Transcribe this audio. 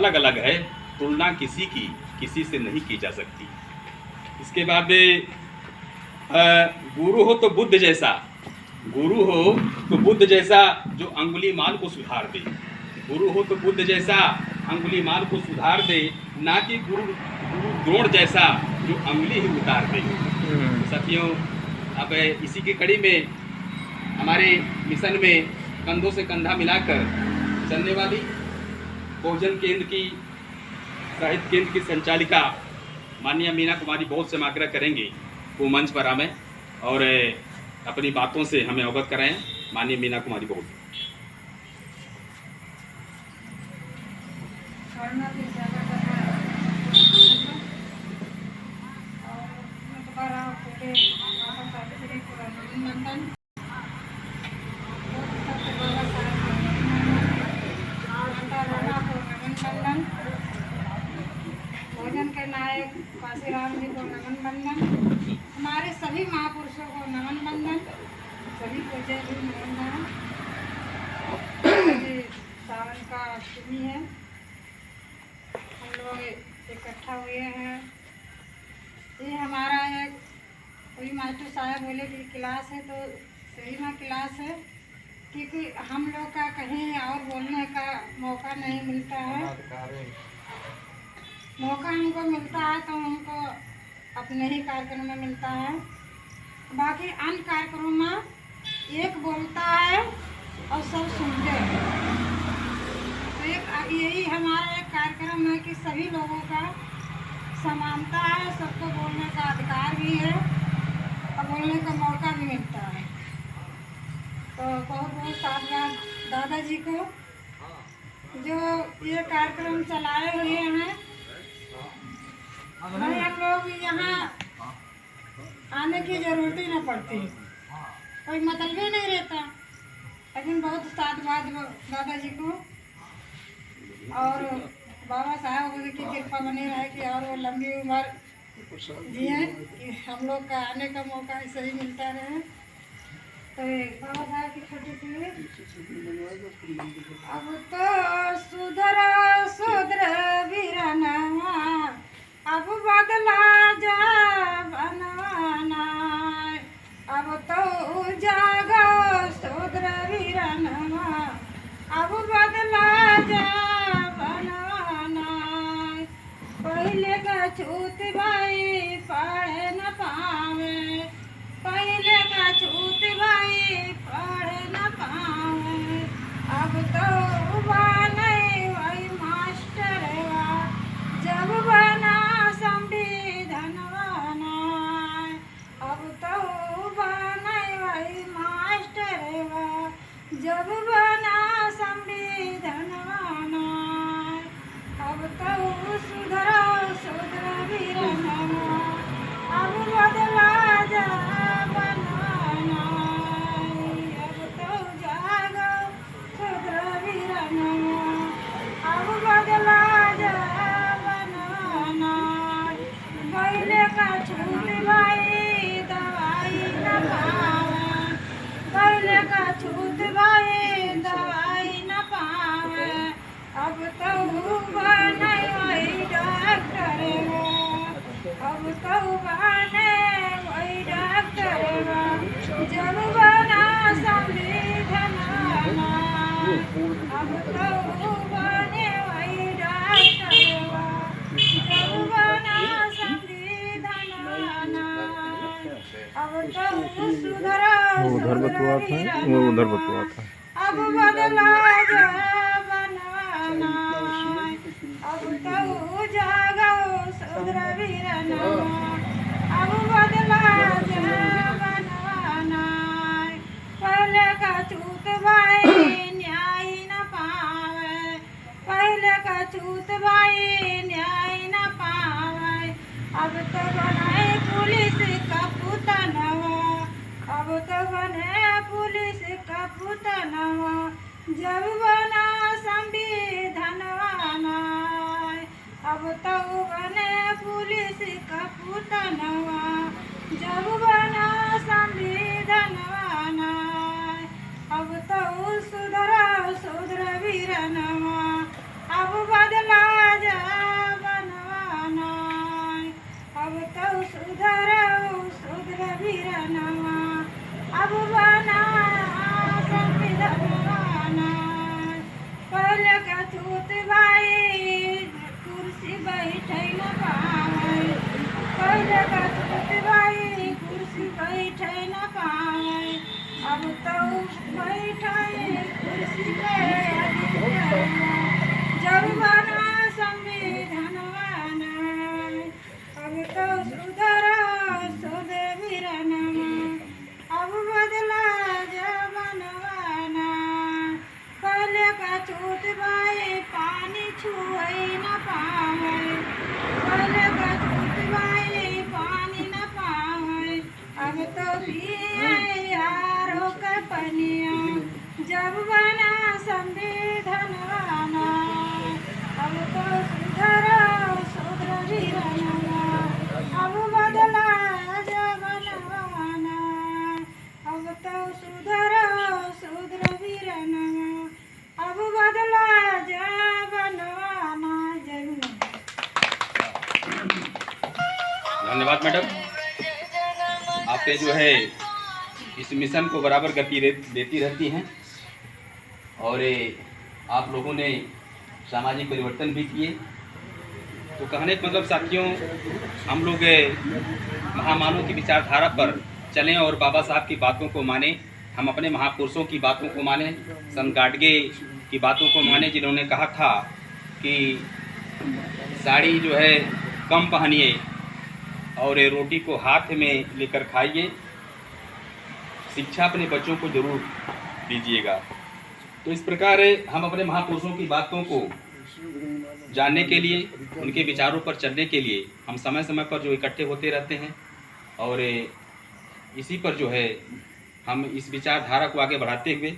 अलग अलग है, तुलना किसी से नहीं की जा सकती। इसके बाद गुरु हो तो बुद्ध जैसा, गुरु हो तो बुद्ध जैसा जो अंगुली माल को सुधार दे, गुरु हो तो बुद्ध जैसा अंगुली माल को सुधार दे, ना कि गुरु द्रोण जैसा जो अंगुली ही उतार दे। तो साथियों, अब इसी की कड़ी में हमारे मिशन में कंधों से कंधा मिलाकर चलने वाली बहुजन केंद्र की साहित्य केंद्र की संचालिका माननीय मीना कुमारी बहुत से हम आग्रह करेंगे वो मंच पर आवें और अपनी बातों से हमें अवगत कराएं। माननीय मीना कुमारी बहुत। भोजन के नायक काशीराम जी को नमन बंदन, हमारे सभी महापुरुषों को नमन बंदन, सभी को जय भी नमन। सावन का अष्टमी है, हम लोग इकट्ठा हुए हैं। ये हमारा एक कोई मास्टर साहब बोले कि क्लास है, तो सही में क्लास है, क्योंकि हम लोग का कहीं और बोलने का मौका नहीं मिलता है। मौका हमको मिलता है तो हमको अपने ही कार्यक्रम में मिलता है। बाकी अन्य कार्यक्रमों में एक बोलता है और सब सुनते हैं। तो एक यही हमारा एक कार्यक्रम है कि सभी लोगों का समानता है, सबको बोलने का अधिकार भी है और बोलने का मौका भी मिलता है। तो बहुत बहुत साधुवाद दादाजी को जो ये कार्यक्रम चलाए हुए हैं। भाई हम लोग यहाँ आने की जरूरत ही न पड़ती, कोई मतलब ही नहीं रहता, लेकिन बहुत साधुवाद दादाजी को और बाबा साहब की कृपा बनी रहे कि और वो लंबी उम्र जिए, कि हम लोग का आने का मौका ऐसे ही मिलता रहे। तो बाबा साहब की छोटी सी अब तो सुधर वीरनवा, अब बदला जा बनवाना, अब तो जागो सुधर वीरनवा, अब बदला जा बनवाना। पहले का छूत भाई पढ़ न पावे, पहले का छूत भाई पढ़ न पावे, अब तो बने वही मास्टरवा, जब बना संविधानवाना, अब तो बने वही मास्टरवा, जब बना संविधानवाना, अब तो सुधर वीरनवा, अब बदला जा बनवाना, अब तो जागो सुधर वीरनवा, अब बदला जा बनवाना। पहले का छूट भाई दवाई न पावे, पहले का छूट भाई दवाई न पावे, अब तो बने वही डॉक्टर, अब तो बने वही डॉक्टर, जब बना संविधानवाना, अब तो बने वही डॉक्टर, जब बना संविधानवाना, अब तो सुधर वीरनवा, अब बदला जा बनवाना, अब तो जागो सुधर वीरनवा, अब बदला जा बनवाना। पहले का छूत भाई न्याय न पावे, पहले का छूत भाई न्याय न पावे, अब तो बने पुलिस का पुतनवा, अब तो बने पुलिस का पुतनवा, जब बना संविधानवाना, अब तो बने पुलिस का पुतनवा, जब बना संविधानवाना, अब तो सुधर वीरनवा, अब बदला खाए न पावे, पहले गटवाए पानी न पावे, अब तो पिए यारों का पनिया, जब बना संविधानवाना, अब तो सुधरो सुधर वीरनवा, अब बदला जवनवाना, अब तो सुधरो सुधर वीरनवा, अब बदला जवनवाना। जरूर धन्यवाद मैडम, आपने जो है इस मिशन को बराबर गति देती रहती हैं और आप लोगों ने सामाजिक परिवर्तन भी किए। तो कहने का मतलब साथियों, हम लोग महामानव की विचारधारा पर चलें और बाबा साहब की बातों को माने, हम अपने महापुरुषों की बातों को माने, संत गाडगे की बातों को माने, जिन्होंने कहा था कि साड़ी जो है कम पहनिए और रोटी को हाथ में लेकर खाइए, शिक्षा अपने बच्चों को जरूर दीजिएगा। तो इस प्रकार हम अपने महापुरुषों की बातों को जानने के लिए, उनके विचारों पर चलने के लिए हम समय समय पर जो इकट्ठे होते रहते हैं और इसी पर जो है हम इस विचारधारा को आगे बढ़ाते हुए